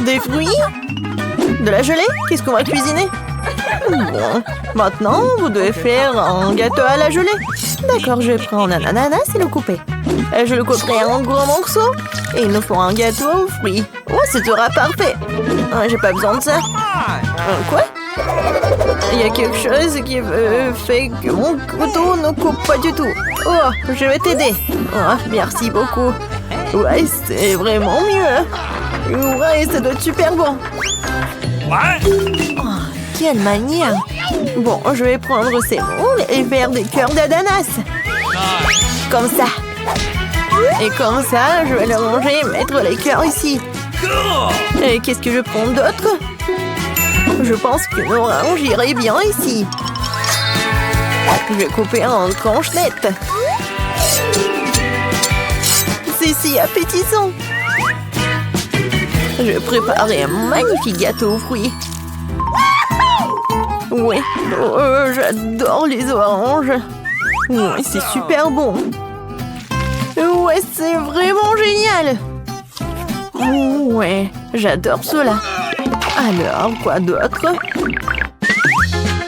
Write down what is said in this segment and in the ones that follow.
Des fruits? De la gelée? Qu'est-ce qu'on va cuisiner? Bon, maintenant, vous devez faire un gâteau à la gelée. D'accord, je vais prendre un ananas et le couper. Je le couperai en gros morceaux. Et il nous faut un gâteau aux fruits. Oh, ce sera parfait. J'ai pas besoin de ça. Quoi? Il y a quelque chose qui fait que mon couteau ne coupe pas du tout. Oh, je vais t'aider. Oh, merci beaucoup. Ouais, c'est vraiment mieux. Ouais, ça doit être super bon. Oh, quelle manière. Bon, je vais prendre ces moules et faire des cœurs d'ananas. Comme ça. Et comme ça, je vais le ranger et mettre les cœurs ici. Et qu'est-ce que je prends d'autre? Je pense qu'une orange irait bien ici. Je vais couper en tranchettes. C'est si appétissant. Je vais préparer un magnifique gâteau aux fruits. Oui, j'adore les oranges. Oui, c'est super bon. Ouais, c'est vraiment génial. Ouais, j'adore cela. Alors, quoi d'autre?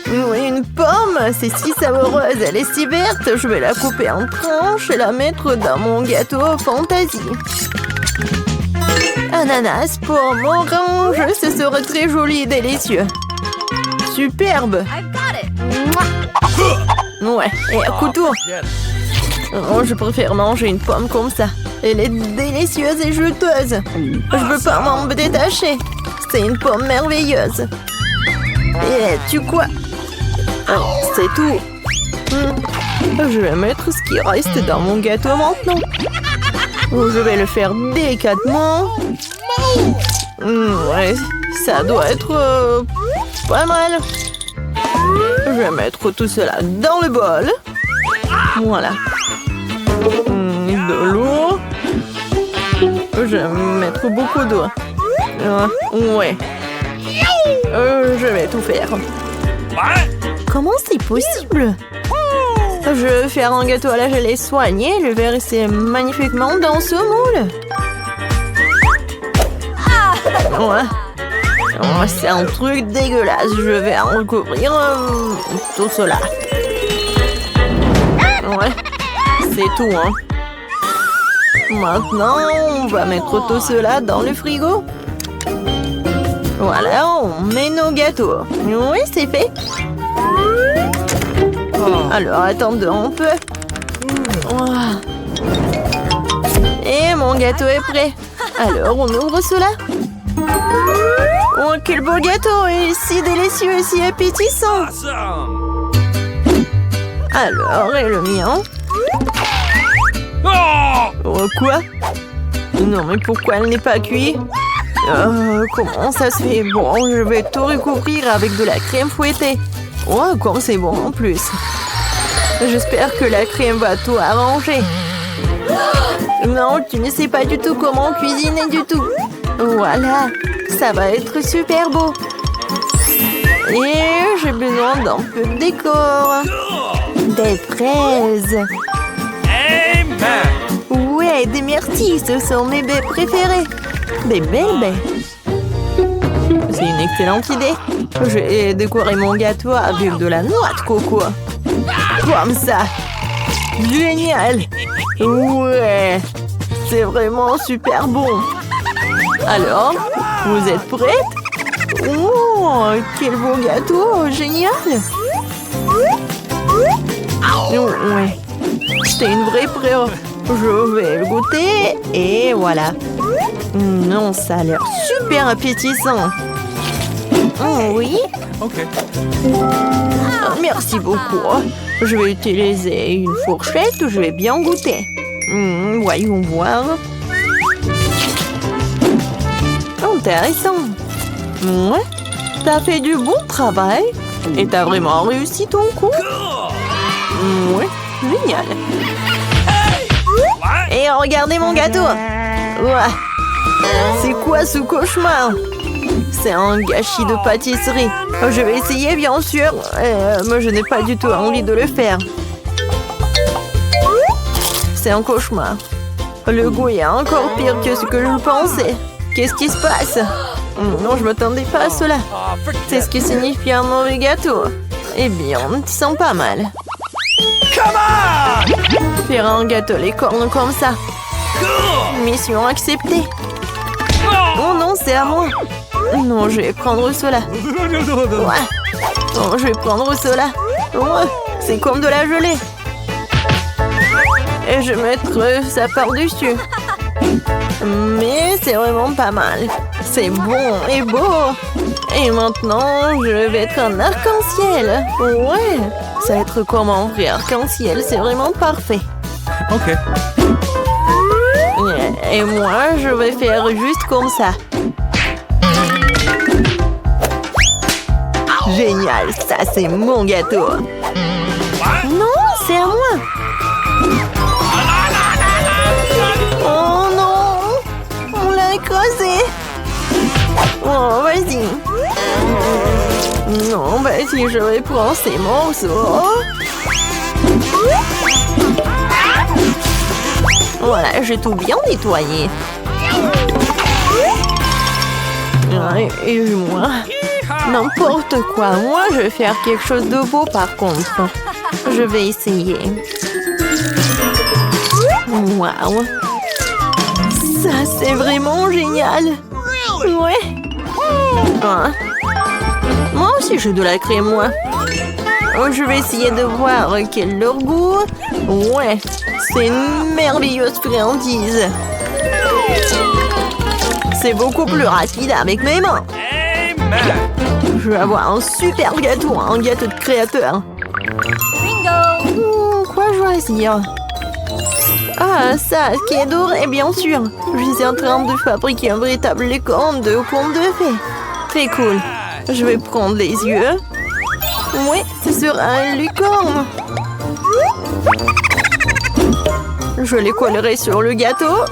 Oui, une pomme, c'est si savoureuse, elle est si verte. Je vais la couper en tranches et la mettre dans mon gâteau fantaisie. Ananas, pomme, orange, ce serait très joli et délicieux. Superbe. Ouais, et un couteau. Oh, je préfère manger une pomme comme ça. Elle est délicieuse et juteuse. Je veux pas m'en détacher. C'est une pomme merveilleuse. Et tu quoi? C'est tout. Je vais mettre ce qui reste dans mon gâteau maintenant. Je vais le faire délicatement. Ouais, ça doit être pas mal. Je vais mettre tout cela dans le bol. Voilà. De l'eau. Je vais mettre beaucoup d'eau. Ouais. Je vais tout faire. Comment c'est possible? Je vais faire un gâteau à la gelée soigné. Le verser magnifiquement dans ce moule. Ouais. Oh, c'est un truc dégueulasse. Je vais en recouvrir tout cela. Ouais. C'est tout, hein. Maintenant, on va mettre tout cela dans le frigo. Voilà, on met nos gâteaux. Oui, c'est fait. Alors, attendons un peu. Et mon gâteau est prêt. Alors, on ouvre cela. Oh, quel beau gâteau! Et si délicieux et si appétissant! Alors, et le mien? Oh, quoi? Non, mais pourquoi elle n'est pas cuite? Comment ça se fait? Bon, je vais tout recouvrir avec de la crème fouettée. Oh, comme c'est bon en plus. J'espère que la crème va tout arranger. Non, tu ne sais pas du tout comment cuisiner du tout. Voilà, ça va être super beau. Et j'ai besoin d'un peu de décor. Des fraises. Ouais, des myrtilles, ce sont mes baies préférées. Des belles baies. C'est une excellente idée. Je vais décorer mon gâteau avec de la noix de coco. Comme ça. Génial. Ouais, c'est vraiment super bon. Alors, vous êtes prêtes? Oh, quel beau gâteau, génial. Ouais, c'est une vraie pro. Je vais le goûter et voilà. Non, ça a l'air super appétissant. Oui. Ok. Merci beaucoup. Je vais utiliser une fourchette, je vais bien goûter. Voyons voir. Intéressant. Ouais, t'as fait du bon travail. Et t'as vraiment réussi ton coup. Ouais, génial. Et regardez mon gâteau. Ouais. C'est quoi ce cauchemar? C'est un gâchis de pâtisserie. Je vais essayer, bien sûr. Moi, je n'ai pas du tout envie de le faire. C'est un cauchemar. Le goût est encore pire que ce que je pensais. Qu'est-ce qui se passe? Non, je m'attendais pas à cela. C'est ce qui signifie un mauvais gâteau. Eh bien, tu sens pas mal. Faire un gâteau licorne comme ça. Mission acceptée. Oh non, c'est à moi. Non, je vais prendre cela. Ouais. Oh, je vais prendre cela. Oh, c'est comme de la gelée. Et je vais mettre ça par-dessus. Mais c'est vraiment pas mal. C'est bon et beau. Et maintenant, je vais être un arc-en-ciel. Ouais, ça va être comme un vrai arc-en-ciel. C'est vraiment parfait. Ok. Et moi, je vais faire juste comme ça. Génial, ça c'est mon gâteau. Non, c'est à moi. Oh non, on l'a écrasé. Oh, vas-y. Non, vas-y, je vais prendre ces morceaux. Voilà, j'ai tout bien nettoyé. Et moi, n'importe quoi. Moi, je vais faire quelque chose de beau par contre. Je vais essayer. Waouh. Ça, c'est vraiment génial. Ouais. Hein? Moi aussi, j'ai de la crème, moi. Je vais essayer de voir quel est leur goût. Ouais, c'est une merveilleuse friandise. C'est beaucoup plus rapide avec mes mains. Je vais avoir un super gâteau, un gâteau de créateur. Quoi choisir? Ah, ça, qui est doré, bien sûr. Je suis en train de fabriquer un véritable licorne de conte de fées. Très cool. Je vais prendre les yeux. Oui, ce sera un licorne. Je les collerai sur le gâteau.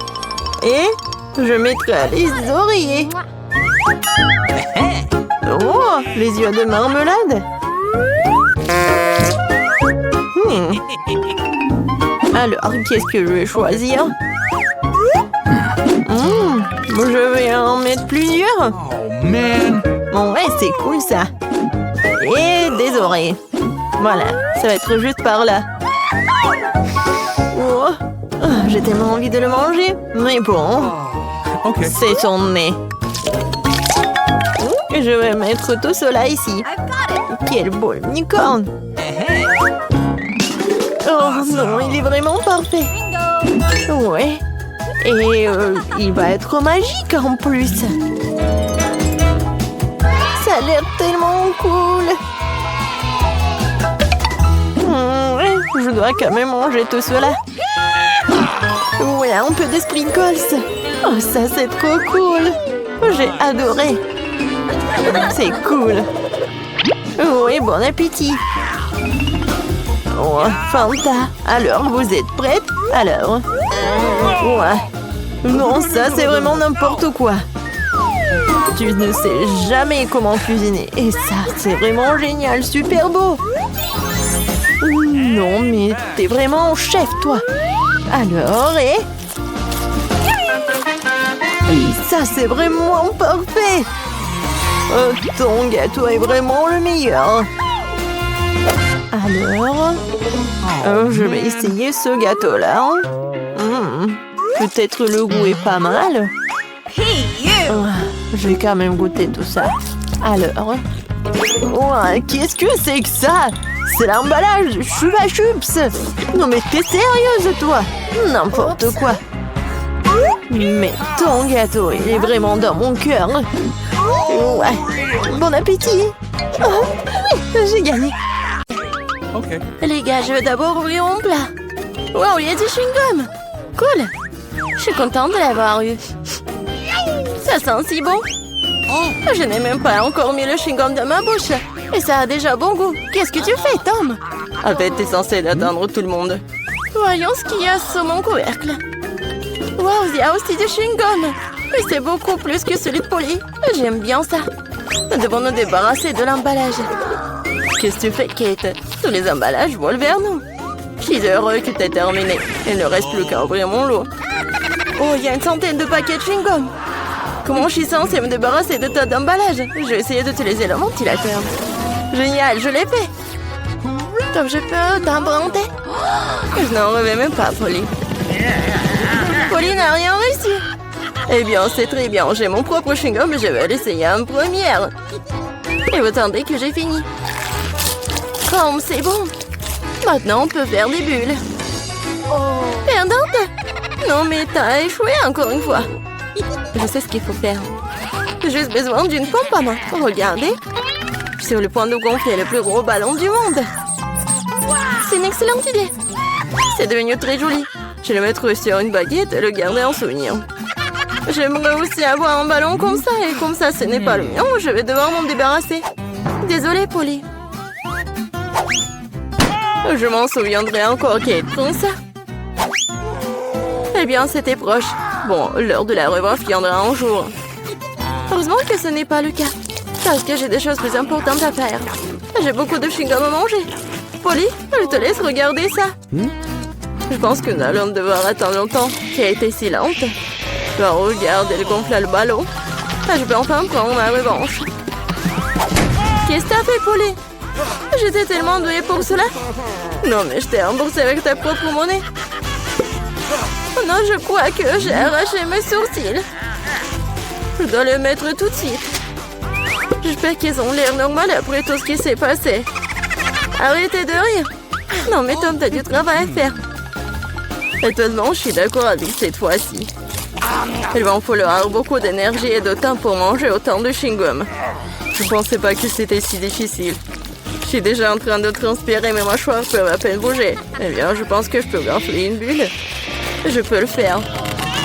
Et je mettrai les oreillers. Oh, les yeux de marmelade. Alors, qu'est-ce que je vais choisir? Je vais en mettre plusieurs. Oh man. Bon, ouais, c'est cool ça. Et des oreilles. Voilà, ça va être juste par là. Oh, j'ai tellement envie de le manger. Mais bon, Ok. c'est son nez. Je vais mettre tout cela ici. Quel beau licorne. Oh non, il est vraiment parfait. Ouais. Et il va être magique en plus. Ça a l'air tellement cool. Ouais, je dois quand même manger tout cela. Ouais, un peu de sprinkles. Oh, ça c'est trop cool. J'ai adoré. C'est cool. Oui, bon appétit. Oh, Fanta. Alors, vous êtes prête? Alors. Ouais. Non, ça c'est vraiment n'importe quoi. Tu ne sais jamais comment cuisiner. Et ça, c'est vraiment génial, super beau. Non, mais t'es vraiment chef, toi. Alors, et ça, c'est vraiment parfait. Ton gâteau est vraiment le meilleur. Alors, je vais essayer ce gâteau-là. Peut-être le goût est pas mal. Je vais quand même goûter tout ça. Alors, qu'est-ce que c'est que ça? C'est l'emballage Chupa Chups. Non mais t'es sérieuse toi? N'importe quoi. Mais ton gâteau, il est vraiment dans mon cœur. Ouais. Bon appétit. Oh, oui, j'ai gagné. Ok. Les gars, je vais d'abord ouvrir mon plat. Wow, il y a du chewing-gum. Cool. Je suis contente de l'avoir eu. Ça sent si bon. Je n'ai même pas encore mis le chewing-gum dans ma bouche. Et ça a déjà bon goût. Qu'est-ce que tu fais, Tom? En fait, t'es censé attendre tout le monde. Voyons ce qu'il y a sur mon couvercle. Wow, il y a aussi du chewing-gum. Mais c'est beaucoup plus que celui de Polly. J'aime bien ça. Nous devons nous débarrasser de l'emballage. Qu'est-ce que tu fais, Kate? Tous les emballages volent vers nous. Je suis heureux que t'aies terminé. Il ne reste plus qu'à ouvrir mon lot. Oh, il y a une centaine de paquets de chewing-gum. Comment je suis censée me débarrasser de tas d'emballages? Je vais essayer d'utiliser le ventilateur. Génial, je l'ai fait. Comme je peux t'emprunter? Je n'en rêvais même pas, Polly. Polly n'a rien réussi. Eh bien, c'est très bien. J'ai mon propre chewing-gum et je vais l'essayer en première. Et vous attendez que j'ai fini. Comme c'est bon. Maintenant, on peut faire des bulles. Perdante? Non, mais t'as échoué encore une fois. Je sais ce qu'il faut faire. J'ai juste besoin d'une pompe à main. Regardez. Je suis sur le point de gonfler le plus gros ballon du monde. C'est une excellente idée. C'est devenu très joli. Je vais le mettre sur une baguette et le garder en souvenir. J'aimerais aussi avoir un ballon comme ça. Et comme ça, ce n'est pas le mien, je vais devoir m'en débarrasser. Désolée, Polly. Je m'en souviendrai encore qui est comme ça. Eh bien, c'était proche. Bon, l'heure de la revanche viendra un jour. Heureusement que ce n'est pas le cas. Parce que j'ai des choses plus importantes à faire. J'ai beaucoup de chewing-gum à manger. Polly, je te laisse regarder ça. Je pense que nous allons devoir attendre longtemps. Qui a été si lente. Bah, regarde, elle gonfle le ballon. Je peux enfin prendre ma revanche. Qu'est-ce que t'as fait, Polly? J'étais tellement douée pour cela. Non, mais je t'ai remboursé avec ta propre monnaie. Oh non, je crois que j'ai arraché mes sourcils. Je dois le mettre tout de suite. J'espère qu'ils ont l'air normal après tout ce qui s'est passé. Arrêtez de rire. Non, mais Tom, t'as du travail à faire. Étonnamment, je suis d'accord avec cette fois-ci. Il va en falloir beaucoup d'énergie et de temps pour manger autant de chewing-gum. Je ne pensais pas que c'était si difficile. Je suis déjà en train de transpirer, mes mâchoires peuvent à peine bouger. Eh bien, je pense que je peux gonfler une bulle. Je peux le faire.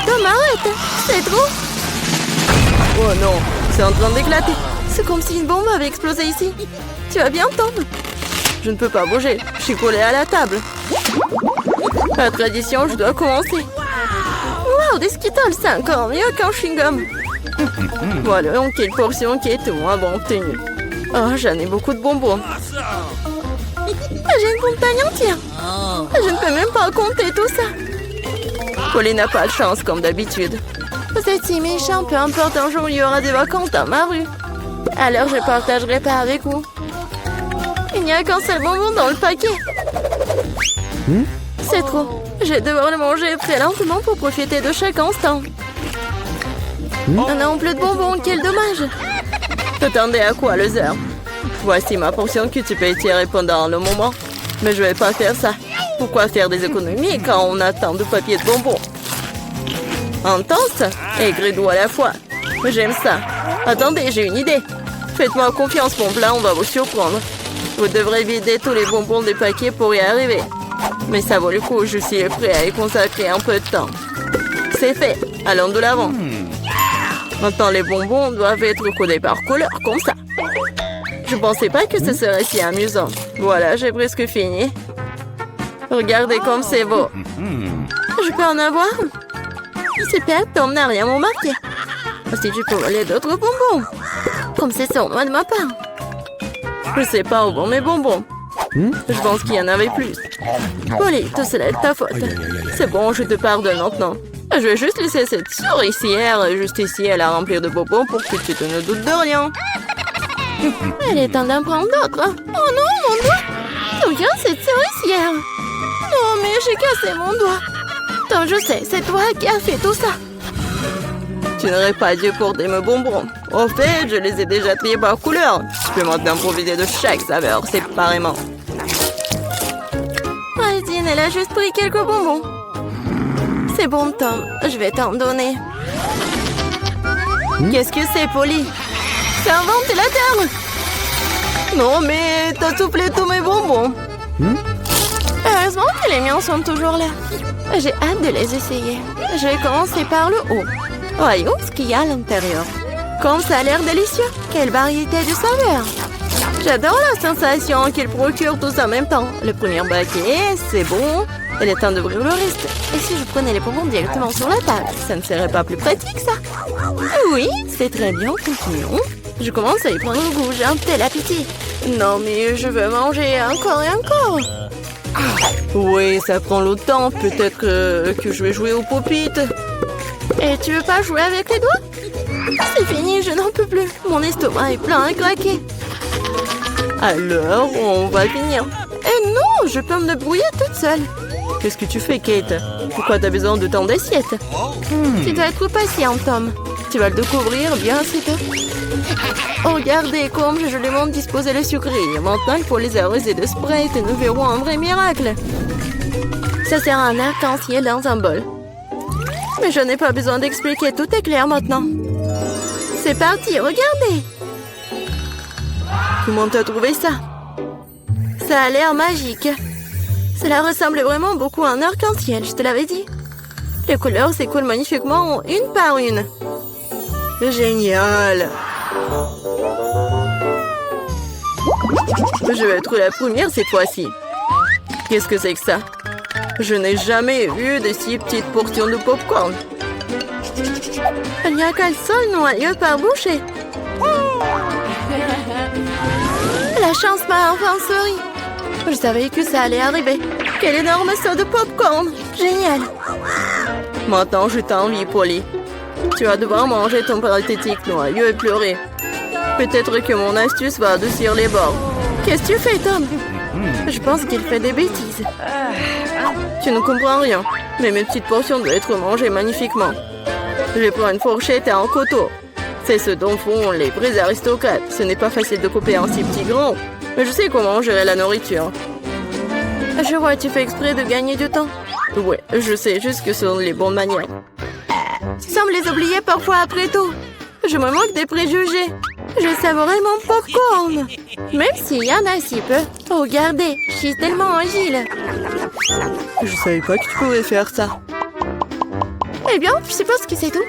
Tom, arrête! C'est trop! Oh non, c'est en train d'éclater. C'est comme si une bombe avait explosé ici. Tu vas bien, Tom? Je ne peux pas bouger. Je suis collée à la table. La tradition, je dois commencer. Wow, des Skittles, c'est encore mieux qu'un chewing-gum. Voilà, donc quelle portion qui est moins bon obtenue. Oh, j'en ai beaucoup de bonbons. J'ai une montagne entière. Je ne peux même pas compter tout ça. Polly n'a pas de chance, comme d'habitude. Vous êtes si méchant, peu importe, un jour il y aura des vacances dans ma rue. Alors je partagerai pas avec vous. Il n'y a qu'un seul bonbon dans le paquet. C'est trop. Je vais devoir le manger très lentement pour profiter de chaque instant. On n'a plus de bonbons, quel dommage. T'attendais à quoi, loser? Voici ma portion que tu peux étirer pendant le moment. Mais je vais pas faire ça. Pourquoi faire des économies quand on a tant de papier de bonbons? Intense et gris-doux à la fois. J'aime ça. Attendez, j'ai une idée. Faites-moi confiance, mon plat, on va vous surprendre. Vous devrez vider tous les bonbons des paquets pour y arriver. Mais ça vaut le coup, je suis prêt à y consacrer un peu de temps. C'est fait, allons de l'avant. Maintenant, les bonbons doivent être codés par couleur, comme ça. Je pensais pas que ce serait si amusant. Voilà, j'ai presque fini. Regardez comme c'est beau. Je peux en avoir? Super, Tom n'a rien remarqué. Si tu peux voler d'autres bonbons. Comme c'est sournois de ma part. Je sais pas où vont mes bonbons. Je pense qu'il y en avait plus. Polly, tout cela est de ta faute. C'est bon, je te pardonne maintenant. Je vais juste laisser cette souricière juste ici à la remplir de bonbons pour que tu ne doutes de rien. Elle est temps d'en prendre d'autres. Oh non, mon doigt! D'où vient cette souricière? Non, mais j'ai cassé mon doigt. Tom, je sais, c'est toi qui as fait tout ça. Tu n'aurais pas dû porter mes bonbons. Au fait, je les ai déjà triés par couleur. Je peux maintenant profiter de chaque saveur séparément. Aldine, elle a juste pris quelques bonbons. C'est bon, Tom. Je vais t'en donner. Qu'est-ce que c'est, Polly? C'est un ventilateur. Non, mais t'as soufflé tous mes bonbons. Heureusement que les miens sont toujours là. J'ai hâte de les essayer. Je vais commencer par le haut. Voyons ce qu'il y a à l'intérieur. Comme ça a l'air délicieux. Quelle variété de saveurs. J'adore la sensation qu'il procure tous en même temps. Le premier baquet, c'est bon. Il est temps d'ouvrir le reste. Et si je prenais les bonbons directement sur la table, ça ne serait pas plus pratique, ça? Oui, c'est très bien. Continuons. Je commence à y prendre goût. J'ai un tel appétit. Non, mais je veux manger encore et encore. Oui, ça prend le temps. Peut-être que je vais jouer aux popites. Et tu veux pas jouer avec les doigts? Mon estomac est plein à craquer. Alors, on va finir. Eh non, je peux me débrouiller toute seule. Qu'est-ce que tu fais, Kate? Pourquoi t'as besoin de tant d'assiettes? Tu dois être patient, Tom. Tu vas le découvrir bien assez tôt. Oh, regardez comme j'ai joliment disposé les sucreries. Maintenant, il faut les arroser de Sprite et nous verrons un vrai miracle. Ça sert à un arc-en-ciel dans un bol. Mais je n'ai pas besoin d'expliquer, tout est clair maintenant. C'est parti, regardez. Comment t'as trouvé ça? Ça a l'air magique. Cela ressemble vraiment beaucoup à un arc-en-ciel, je te l'avais dit. Les couleurs s'écoulent magnifiquement une par une. Génial! Je vais être la première cette fois-ci. Qu'est-ce que c'est que ça? Je n'ai jamais vu de si petites portions de popcorn. Il n'y a qu'un seul noyau par bouchée. La chance m'a enfin souri. Je savais que ça allait arriver. Quel énorme saut de popcorn! Génial! Maintenant, je t'envie, Polly. Tu vas devoir manger ton pathétique noyau et pleurer. Peut-être que mon astuce va adoucir les bords. Qu'est-ce que tu fais, Tom? Je pense qu'il fait des bêtises. Tu ne comprends rien, mais mes petites portions doivent être mangées magnifiquement. Je prends une fourchette et un couteau. C'est ce dont font les vrais aristocrates. Ce n'est pas facile de couper un si petit grand, mais je sais comment gérer la nourriture. Je vois, tu fais exprès de gagner du temps. Ouais, je sais juste que ce sont les bonnes manières. Tu sembles les oublier parfois après tout. Je me moque des préjugés. Je savourais mon popcorn. Même s'il y en a si peu. Oh, regardez, je suis tellement agile. Je savais pas que tu pouvais faire ça. Eh bien, je suppose que c'est tout.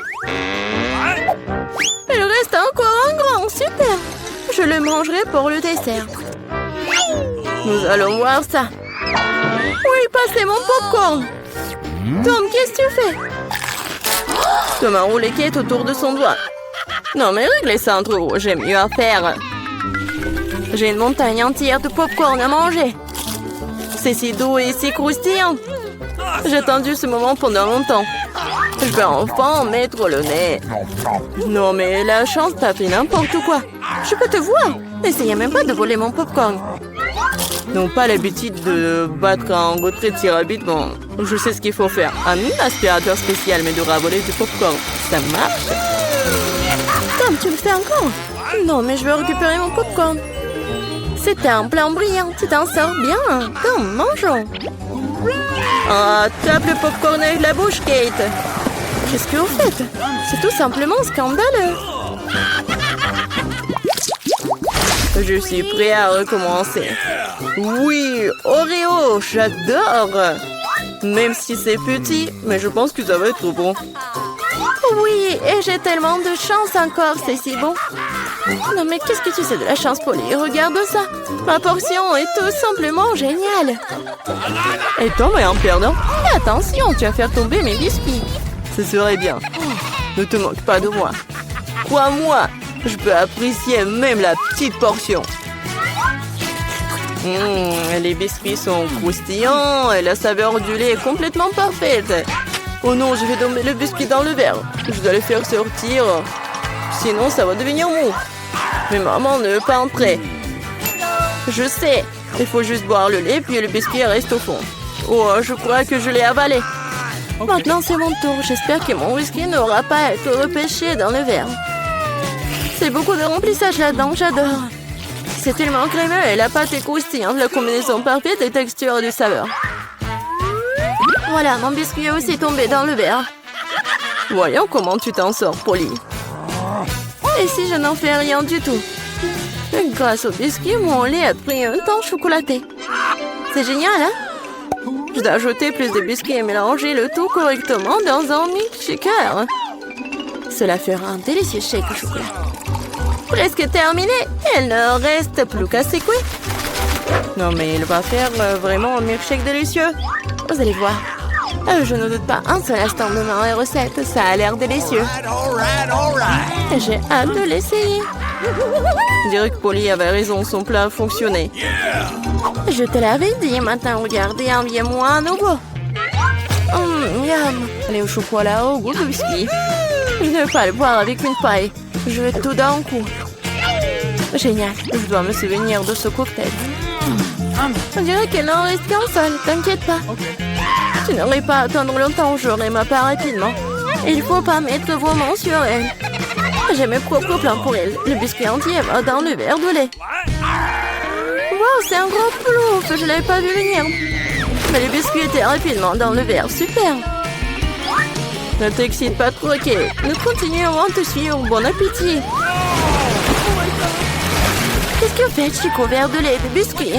Il reste encore un grand, super. Je le mangerai pour le dessert. Nous allons voir ça. Oui, passez mon popcorn. Tom, qu'est-ce que tu fais? Tom a roulé Kate autour de son doigt. Non, mais réglez ça entre vous, j'ai mieux à faire. J'ai une montagne entière de popcorn à manger. C'est si doux et si croustillant. J'ai attendu ce moment pendant longtemps. Je vais enfin en mettre le nez. Non, mais la chance t'a fait n'importe quoi. Je peux te voir. N'essayez même pas de voler mon popcorn. N'ont pas l'habitude de battre un retrait de si rapidement. Je sais ce qu'il faut faire. Un aspirateur spécial mais de voler du popcorn. Ça marche. Tom, tu le fais encore? Non, mais je veux récupérer mon popcorn. C'était un plan brillant. Tu t'en sors bien. Tom, mangeons. Ah, tape le popcorn avec la bouche, Kate. Qu'est-ce que vous faites? C'est tout simplement scandaleux. Je suis prêt à recommencer. Oui, Oreo, j'adore. Même si c'est petit, mais je pense que ça va être bon. Oui, et j'ai tellement de chance encore, c'est si bon. Non, mais qu'est-ce que tu sais de la chance, Polly? Regarde ça. Ma portion est tout simplement géniale. Et Tom est un perdant. Attention, tu vas faire tomber mes biscuits. Ce serait bien. Ne te moque pas de moi. Crois-moi, je peux apprécier même la petite portion. Les biscuits sont croustillants et la saveur du lait est complètement parfaite. Oh non, je vais tomber le biscuit dans le verre. Je dois le faire sortir. Sinon, ça va devenir mou. Mais maman ne veut pas entrer. Je sais. Il faut juste boire le lait, puis le biscuit reste au fond. Oh, je crois que je l'ai avalé. Maintenant, c'est mon tour. J'espère que mon whisky n'aura pas été repêché dans le verre. C'est beaucoup de remplissage là-dedans, j'adore. C'est tellement crémeux et la pâte est croustillante. La combinaison parfaite des textures et de saveurs. Voilà, mon biscuit est aussi tombé dans le verre. Voyons comment tu t'en sors, Polly. Et si je n'en fais rien du tout? Grâce au biscuit, mon lait a pris un temps chocolaté. C'est génial, hein? Je dois ajouter plus de biscuits et mélanger le tout correctement dans un milkshaker. Cela fera un délicieux shake au chocolat. Presque terminé. Il ne reste plus qu'à secouer. Non, mais il va faire vraiment un milkshake délicieux. Vous allez voir. Je ne doute pas un seul instant de ma recette. Ça a l'air délicieux. J'ai hâte de l'essayer. Je dirais que Polly avait raison, son plat fonctionnait. Je te l'avais dit, maintenant regardez, enviez-moi un nouveau. Miam. Allez au chocolat au goût de biscuit. Je ne veux pas le boire avec une paille. Je veux tout d'un coup. Génial, je dois me souvenir de ce cocktail. On dirait qu'elle n'en reste qu'un seul, t'inquiète pas. Tu n'aurais pas à attendre longtemps, j'aurai ma part rapidement. Il faut pas mettre vos mains sur elle. J'ai mes propres plans pour elle. Le biscuit entier va dans le verre de lait. Wow, c'est un gros plouf, je l'avais pas vu venir. Mais le biscuit était rapidement dans le verre, super. Ne t'excite pas trop, ok. Nous continuerons à te suivre, bon appétit. Qu'est-ce que fait Chico, verre de lait et de biscuit?